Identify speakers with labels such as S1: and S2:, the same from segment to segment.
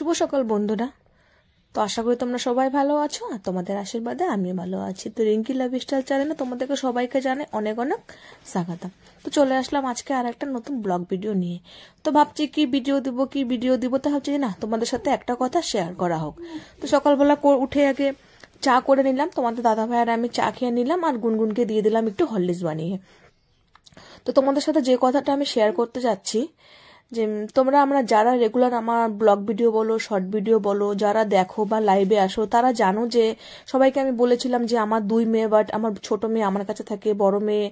S1: শুভ সকাল বন্ধুরা। তো আশা করি তোমরা সবাই ভালো আছো আর তোমাদের আশীর্বাদে আমি ভালো আছি। তো রিঙ্কি লাইফস্টাইল চ্যানেলে তোমাদেরকে সবাইকে জানাই অনেক অনেক স্বাগতম। তো চলে আসলাম আজকে আর একটা নতুন ব্লগ ভিডিও নিয়ে। তো ভাবছি কি ভিডিও দিব তো ভাবছি না তোমাদের সাথে একটা কথা শেয়ার করা হোক। তো সকালবেলা উঠে আগে চা করে নিলাম, তোমাদের দাদা ভাই আর আমি চা খেয়ে নিলাম আর গুনগুনকে দিয়ে দিলাম একটু হরলিক্স বানিয়ে। তো তোমাদের সাথে যে কথাটা আমি শেয়ার করতে যাচ্ছি যে আমরা যারা রেগুলার আমার ব্লগ ভিডিও বলো, শর্ট ভিডিও বলো, যারা দেখো বা লাইভে আসো, তারা জানো যে সবাইকে আমি বলেছিলাম যে আমার 2 মেয়ে, বাট আমার ছোট মেয়ে আমার কাছে থাকে, বড় মেয়ে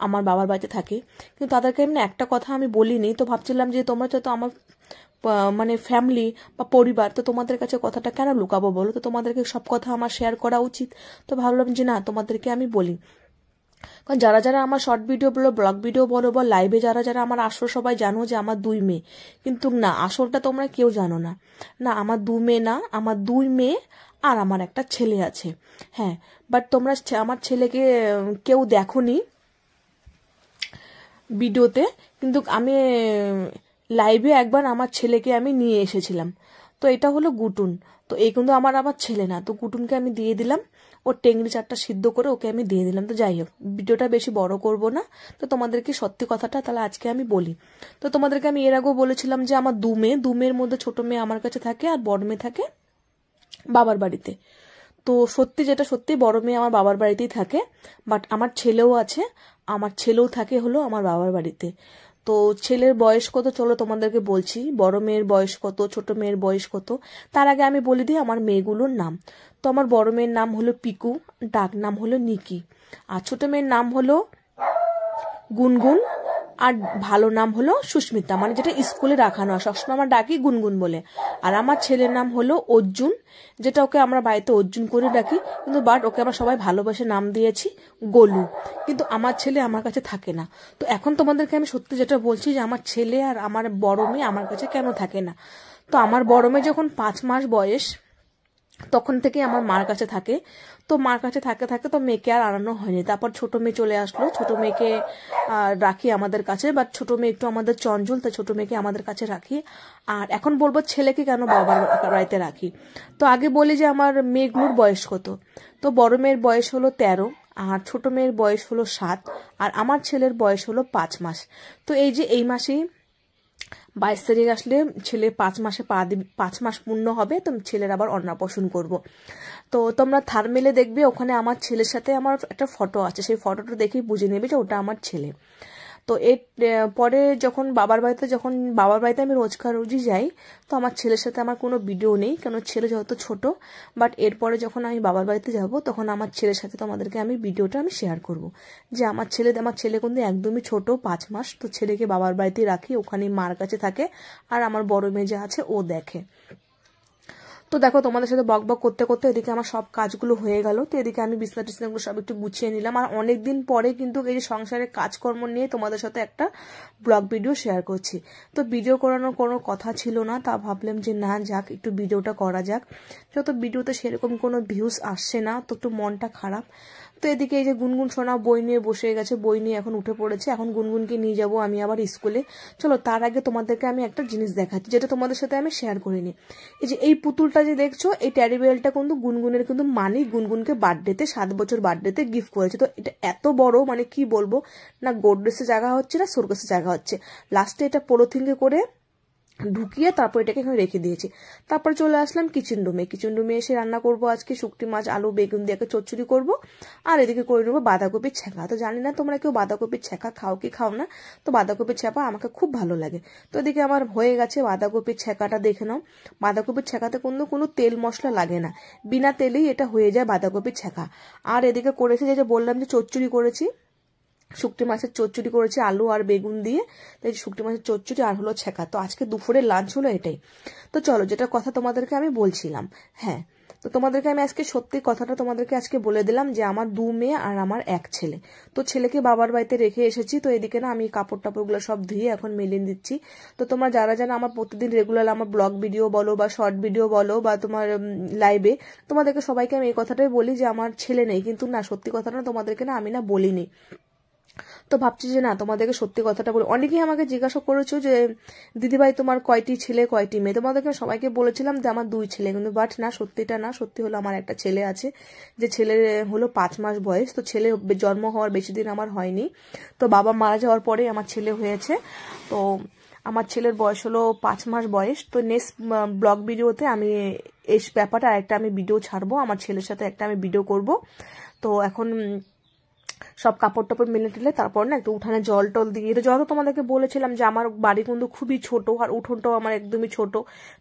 S1: আমার বাবার বাড়িতে থাকে। কিন্তু তাদেরকে এমনি একটা কথা আমি বলিনি। তো ভাবছিলাম যে তোমরা তো আমার মানে ফ্যামিলি বা পরিবার, তো তোমাদের কাছে কথাটা কেন লুকাবো বলো? তো তোমাদেরকে সব কথা আমার শেয়ার করা উচিত। তো ভাবলাম যে না, তোমাদেরকে আমি বলি। কারণ যারা যারা আমার শর্ট ভিডিও বলো, ব্লগ ভিডিও বলো বা লাইভে যারা যারা আমার আসো, সবাই জানো যে আমার 2 মেয়ে। কিন্তু না, আসলটা তোমরা কেউ জানো না। না, আমার 2 মেয়ে না, আমার 2 মেয়ে আর আমার একটা ছেলে আছে। হ্যাঁ, বাট তোমরা আমার ছেলেকে কেউ দেখোনি ভিডিওতে, কিন্তু আমি লাইভে একবার আমার ছেলেকে আমি নিয়ে এসেছিলাম। তো এটা হলো গুটুন। তো এই কিন্তু আমার ছেলে না। তো গুটুনকে আমি দিয়ে দিলাম, ওর টেংরি চারটা সিদ্ধ করে ওকে আমি দিয়ে দিলাম। তো যাই হোক, ভিডিওটা বেশি বড় করব না। তো তোমাদেরকে সত্যি কথাটা তাহলে আজকে আমি বলি। তো তোমাদেরকে আমি এর আগেও বলেছিলাম যে আমার 2 মেয়ের মধ্যে ছোট মেয়ে আমার কাছে থাকে আর বড় মেয়ে থাকে বাবার বাড়িতে। তো যেটা সত্যি, বড় মেয়ে আমার বাবার বাড়িতেই থাকে, বাট আমার ছেলেও আছে। আমার ছেলেও থাকে হলো আমার বাবার বাড়িতে। তো ছেলের বয়স কত চলো তোমাদেরকে বলছি। বড় মেয়ের বয়স কত, ছোট মেয়ের বয়স কত, তার আগে আমি বলে দিই আমার মেয়েগুলোর নাম। তো আমার বড় মেয়ের নাম হলো পিকু, ডাক নাম হলো নিকি। আর ছোট মেয়ের নাম হলো গুনগুন, আর ভালো নাম হলো সুস্মিতা, মানে যেটা স্কুলে রাখানো হয়, সবসময় আমার ডাকি গুনগুন বলে। আর আমার ছেলের নাম হলো অর্জুন, যেটা ওকে আমরা বাড়িতে অর্জুন করে ডাকি, কিন্তু বাট ওকে আমরা সবাই ভালোবাসে নাম দিয়েছি গোলু। কিন্তু আমার ছেলে আমার কাছে থাকে না। তো এখন তোমাদেরকে আমি সত্যি যেটা বলছি যে আমার ছেলে আর আমার বড় মেয়ে আমার কাছে কেন থাকে না। তো আমার বড় মেয়ে যখন 5 মাস বয়স, তখন থেকে আমার মার কাছে থাকে। তো মার কাছে থাকে থাকে তো মেয়েকে আর আনানো হয়নি। তারপর ছোট মেয়ে চলে আসলো, ছোট মেয়েকে রাখি আমাদের কাছে, বাট ছোট মেয়ে একটু আমাদের চঞ্চল, তো ছোট মেয়েকে আমাদের কাছে রাখি। আর এখন বলবো ছেলেকে কেন বাবার বাড়িতে রাখি। তো আগে বলি যে আমার মেয়েগুলোর বয়স কত। তো বড় মেয়ের বয়স হলো 13, আর ছোট মেয়ের বয়স হলো 7, আর আমার ছেলের বয়স হলো 5 মাস। তো এই যে এই মাসেই 22 তারিখ আসলে ছেলে 5 মাসে পা দিবে, 5 মাস পূর্ণ হবে। তো ছেলের আবার অন্নপ্রাশন করব। তো তোমরা থাম্বনেইলে দেখবে ওখানে আমার ছেলের সাথে আমার একটা ফটো আছে, সেই ফটোটা দেখেই বুঝে নেবে যে ওটা আমার ছেলে। তো এর পরে যখন বাবার বাড়িতে আমি রোজই যাই, তো আমার ছেলের সাথে আমার কোনো ভিডিও নেই, কারণ ছেলে যত ছোট। বাট এরপরে যখন আমি বাবার বাড়িতে যাব, তখন আমার ছেলের সাথে তোমাদেরকে আমি ভিডিওটা আমি শেয়ার করব যে আমার ছেলে কিন্তু একদমই ছোট, 5 মাস। তো ছেলেকে বাবার বাড়িতে রাখি, ওখানে মার কাছে থাকে, আর আমার বড় মেয়ে যা আছে ও দেখে। তো দেখো, তোমাদের সাথে বক বক করতে করতে এদিকে আমার সব কাজগুলো হয়ে গেল। তো এদিকে আমি বিছনাগুলো সব একটু গুছিয়ে নিলাম। আর অনেকদিন পরে কিন্তু এই যে সংসারের কাজকর্ম নিয়ে তোমাদের সাথে একটা ব্লগ ভিডিও শেয়ার করছি। তো ভিডিও করানোর কোনো কথা ছিল না, তা ভাবলাম যে না যাক, একটু ভিডিওটা করা যাক। যত ভিডিওতে সেরকম কোনো ভিউজ আসছে না, তো একটু মনটা খারাপ। তো এদিকে এই যে গুনগুন সোনা বই নিয়ে বসে গেছে, বই নিয়ে এখন উঠে পড়েছে। এখন গুনগুনকে নিয়ে যাব আমি আবার স্কুলে। চলো তার আগে তোমাদেরকে আমি একটা জিনিস দেখাচ্ছি, যেটা তোমাদের সাথে আমি শেয়ার করিনি। এই যে এই পুতুলটা যে দেখছো, এই ট্যাডি বিয়ারটা কিন্তু গুনগুনের কিন্তু মানি গুনগুনকে বার্থডেতে 7 বছর বার্থডেতে গিফট করেছে। তো এটা এত বড়, মানে কি বলবো, না গোডরেজে জায়গা হচ্ছে না সোরকেসে জায়গা হচ্ছে। লাস্টে এটা পলিথিনে করে ঢুকিয়ে তারপর এটাকে এখানে রেখে দিয়েছি। তারপর চলে আসলাম কিচেন রুমে এসে রান্না করব আজকে শুকটি মাছ, আলু, বেগুন দিয়ে চচ্চড়ি করব। আর এদিকে করে নেবো বাঁধাকপির ছ্যাঁকা। তো জানি না তোমরা কেউ বাঁধাকপির ছ্যাঁকা খাও কি খাও না। তো বাঁধাকপির ছ্যাঁকা আমাকে খুব ভালো লাগে। তো এদিকে আমার হয়ে গেছে বাঁধাকপির ছ্যাঁকাটা, দেখে নাও। বাঁধাকপির ছ্যাঁকাতে কোনো তেল মশলা লাগে না, বিনা তেলেই এটা হয়ে যায় বাঁধাকপির ছ্যাঁকা। আর এদিকে করেছি যে বললাম যে চচ্চড়ি করেছি, শুকটি মাছের চচ্চড়ি করেছি আলু আর বেগুন দিয়ে। তাই শুকটি মাছের চচ্চড়ি আর হলো ছ্যাঁকা। তো আজকে দুপুরের লাঞ্চ হলো এটাই। তো চলো, যেটা কথা তোমাদেরকে আমি বলছিলাম, হ্যাঁ, তো তোমাদেরকে আমি আজকে সত্যি কথাটা তোমাদেরকে আজকে বলে দিলাম যে আমার 2 মেয়ে আর আমার 1 ছেলে। তো ছেলেকে বাবার বাড়িতে রেখে এসেছি। তো এদিকে না আমি কাপড় টাপড়গুলো সব ধুয়ে এখন মেলিয়ে দিচ্ছি। তো তোমরা যারা আমার প্রতিদিন রেগুলার আমার ব্লগ ভিডিও বলো বা শর্ট ভিডিও বলো বা তোমার লাইভে, তোমাদেরকে সবাইকে আমি এই কথাটাই বলি যে আমার ছেলে নেই। কিন্তু না, সত্যি কথাটা তোমাদেরকে না আমি না বলিনি। তো ভাবছি যে না, তোমাদেরকে সত্যি কথাটা বলি। অনেকেই আমাকে জিজ্ঞাসা করেছো যে দিদিভাই তোমার কয়টি ছেলে কয়টি মেয়ে। তোমাদেরকে সবাইকে বলেছিলাম যে আমার 2 ছেলে, কিন্তু বাট না, সত্যিটা না, সত্যি হলো আমার একটা ছেলে আছে, যে ছেলের হলো 5 মাস বয়স। তো ছেলে জন্ম হওয়ার বেশি দিন আমার হয়নি, তো বাবা মারা যাওয়ার পরে আমার ছেলে হয়েছে। তো আমার ছেলের বয়স হলো 5 মাস বয়স। তো নেক্সট ব্লগ ভিডিওতে আমি এই ব্যাপারটা আরেকটা আমি ভিডিও ছাড়বো, আমার ছেলের সাথে একটা আমি ভিডিও করব। তো এখন সব কাপড় টাপড় মেলে টেলে তারপর না একটু উঠানে জল টল দিয়ে, এটা যত তোমাদেরকে বলেছিলাম যে আমার বাড়ি কিন্তু খুবই ছোট, আর উঠোনটাও আমার একদমই ছোট।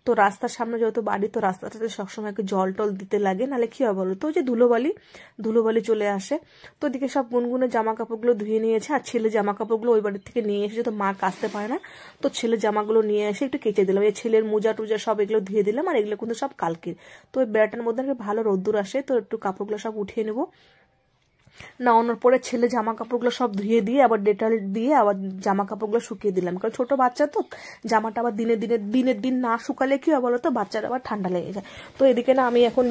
S1: তো রাস্তার সামনে যেহেতু বাড়ি, তো রাস্তাটাতে সবসময় একটু জল টল দিতে লাগে, নাহলে কি হবে বলো তো, যে ধুলোবালি চলে আসে। তো ওদিকে সব গুনগুনে জামা কাপড়গুলো ধুয়ে নিয়েছে, আর ছেলে জামা কাপড়গুলো ওই বাড়ির থেকে নিয়ে এসেছে, তো মা কাচতে পারে না, তো ছেলে জামাগুলো নিয়ে এসে একটু কেচে দিলাম। এই ছেলের মোজা টুজা সব এগুলো ধুয়ে দিলাম, আর এগুলো কিন্তু সব কালকের। তো ওই বেড়াটার মধ্যে ভালো রোদ্দুর আসে, তো একটু কাপড়গুলো সব উঠিয়ে নেবো। নামানোর পরে ছেলে জামা কাপড়গুলো সব ধুয়ে দিয়ে আবার ডেটল দিয়ে আবার জামা কাপড়গুলো শুকিয়ে দিলাম, কারণ ছোট বাচ্চা তো জামাটা আবার দিনের দিন না শুকালে কি হয় বলো তো, বাচ্চার আবার ঠান্ডা লেগে যায়। তো এদিকে না আমি এখন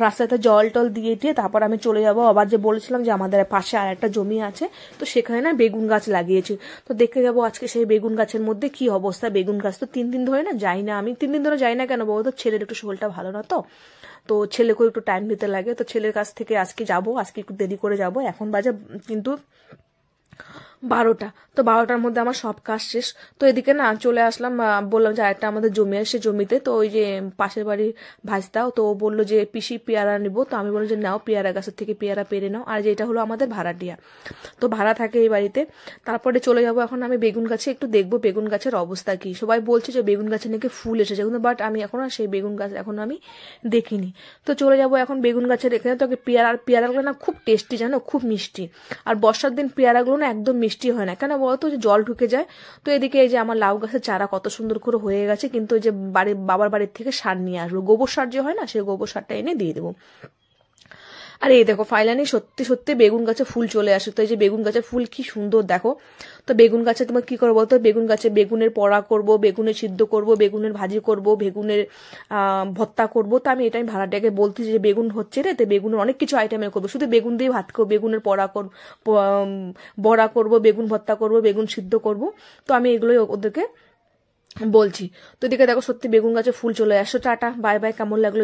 S1: রাস্তাতে জল টল দিয়ে তারপর আমি চলে যাবো। আবার যে বলেছিলাম যে আমাদের পাশে আর একটা জমি আছে, তো সেখানে না বেগুন গাছ লাগিয়েছি, তো দেখতে যাবো আজকে সেই বেগুন গাছের মধ্যে কি অবস্থা। বেগুন গাছ তো 3 দিন ধরে না যাই না, আমি 3 দিন ধরে যাই না কেন বলতো, ছেলের একটু শরীরটা ভালো না, তো ছেলেকেও একটু টাইম দিতে লাগে। তো ছেলের কাছ থেকে আজকে যাব, আজকে একটু দেরি করে যাব, এখন বাজে কিন্তু 12টা। তো 12টার মধ্যে আমার সব কাজ শেষ। তো এদিকে না চলে আসলাম, বললাম যে আরেকটা আমাদের জমি আসে, জমিতে তো ওই যে পাশের বাড়ির ভাইস্তাও, তো ও বললো যে পিসি পেয়ারা নিবো, তো আমি বললাম যে নাও, পেয়ারা গাছের থেকে পেয়ারা পেরে নাও। আর যেটা হলো আমাদের ভাড়াটিয়া, তো ভাড়া থাকে এই বাড়িতে। তারপরে চলে যাব এখন আমি বেগুন গাছে একটু দেখবো বেগুন গাছের অবস্থা কি। সবাই বলছে যে বেগুন গাছে নাকি ফুল এসেছে, কিন্তু বাট আমি এখন আর সেই বেগুন গাছ এখন আমি দেখিনি। তো চলে যাব এখন বেগুন গাছের এখানে। তো পেয়ারাগুলো না খুব টেস্টি, জানো, খুব মিষ্টি। আর বর্ষার দিন পেয়ারাগুলো না একদম মিষ্টি হয় না, কেন বলতো, যে জল ঢুকে যায়। তো এদিকে এই যে আমার লাউ গাছের চারা কত সুন্দর করে হয়ে গেছে, কিন্তু ওই যে বাবার বাড়ির থেকে সার নিয়ে আসবো, গোবর সার যে হয় না, সেই গোবর সারটা এনে দিয়ে দেবো। আর এই দেখো ফাইনালি সত্যি সত্যি বেগুন গাছে ফুল চলে আসে। তো এই যে বেগুন গাছের ফুল কি সুন্দর দেখো। তো বেগুন গাছে তোমার কি করবো বলতো, বেগুন গাছে বেগুনের পড়া করব, বেগুনের সিদ্ধ করব, বেগুনের ভাজি করব, বেগুনের ভর্তা করব। তো আমি এটাই ভাড়াটাকে বলতেছি যে বেগুন হচ্ছে রে, তো বেগুনের অনেক কিছু আইটেমের করবো, শুধু বেগুন দিয়ে ভাত করবো, বেগুনের বড়া করব, বেগুন ভর্তা করব, বেগুন সিদ্ধ করব। তো আমি এগুলোই ওদেরকে বলছি। তো এদিকে দেখো সত্যি বেগুন গাছে ফুল চলে আসো। টাটা বাই বাই, কেমন লাগলো।